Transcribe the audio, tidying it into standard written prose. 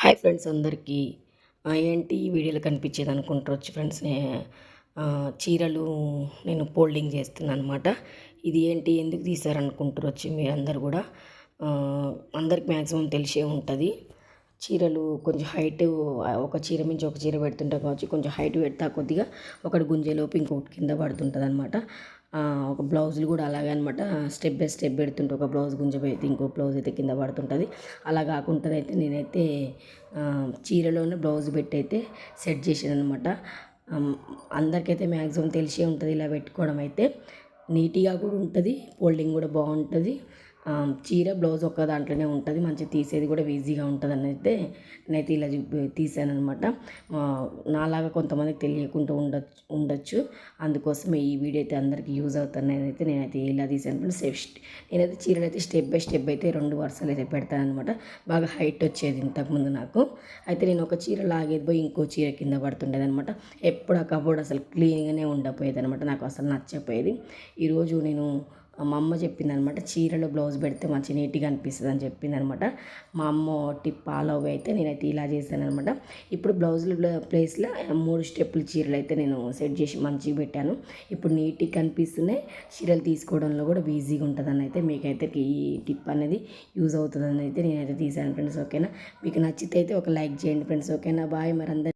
Hi friends అందరికీ. ఏంటి ఈ వీడియోలో కనిపించేది అనుకుంటారొచ్చు ఫ్రెండ్స్. చీరలు నేను ఫోల్డింగ్ చేస్తున్నాను అనమాట. ఇది ఏంటి ఎందుకు తీశారనుకుంటారొచ్చు మీరందరూ కూడా. అందరికి మ్యాక్సిమం తెలిసే ఉంటుంది. చీరలు కొంచెం హైట్, ఒక చీర మించి ఒక చీర పెడుతుంటాం కావచ్చు. కొంచెం హైట్ పెడతా కొద్దిగా ఒకటి గుంజేలోపు ఇంకొకటి కింద పడుతుంటుంది అనమాట. ఒక బ్లౌజులు కూడా అలాగే అనమాట. స్టెప్ బై స్టెప్ పెడుతుంటే ఒక బ్లౌజ్ గుంజపోయితే ఇంకో బ్లౌజ్ అయితే కింద పడుతుంటుంది. అలా కాకుండా అయితే నేనైతే చీరలోనే బ్లౌజ్ పెట్టి అయితే సెట్ చేసాను అనమాట. అందరికైతే మ్యాక్సిమం తెలిసే ఉంటుంది ఇలా పెట్టుకోవడం అయితే. నీట్గా కూడా ఉంటుంది, ఫోల్డింగ్ కూడా బాగుంటుంది. చీర బ్లౌజ్ ఒక్క దాంట్లోనే ఉంటుంది, మంచిగా తీసేది కూడా ఈజీగా ఉంటుంది అని అయితే నేనైతే ఇలా తీసాను అనమాట. నాలాగా కొంతమందికి తెలియకుండా ఉండొచ్చు. అందుకోసం ఈ వీడియో అయితే అందరికీ యూజ్ అవుతుంది అయితే నేనైతే ఇలా తీసాను. నేనైతే చీరలు అయితే స్టెప్ బై స్టెప్ అయితే 2 వరుసలు అయితే పెడతాను అనమాట. బాగా హైట్ వచ్చేది ఇంతకుముందు నాకు. అయితే నేను ఒక చీర లాగేది పోయి ఇంకో చీర కింద పడుతుండేది అనమాట. ఎప్పుడు ఆ కబోర్డ్ అసలు క్లీన్గానే ఉండకపోయేది అనమాట. నాకు అసలు నచ్చకపోయేది. ఈరోజు నేను మా అమ్మ చెప్పిందనమాట, చీరలో బ్లౌజ్ పెడితే మంచి నీట్గా అనిపిస్తుంది అని చెప్పిందనమాట. మా అమ్మ టిప్ ఫాలో అయితే నేనైతే ఇలా చేశాను అనమాట. ఇప్పుడు బ్లౌజుల ప్లేస్లో 3 స్టెప్పులు చీరలు అయితే నేను సెట్ చేసి మంచిగా పెట్టాను. ఇప్పుడు నీట్గా కనిపిస్తున్నాయి. చీరలు తీసుకోవడంలో కూడా ఈజీగా ఉంటుందని అయితే మీకైతే ఈ టిప్ అనేది యూజ్ అవుతుందని అయితే నేనైతే తీసాను ఫ్రెండ్స్. ఓకేనా? మీకు నచ్చితే అయితే ఒక లైక్ చేయండి ఫ్రెండ్స్. ఓకేనా? బాయ్. మరి అందరు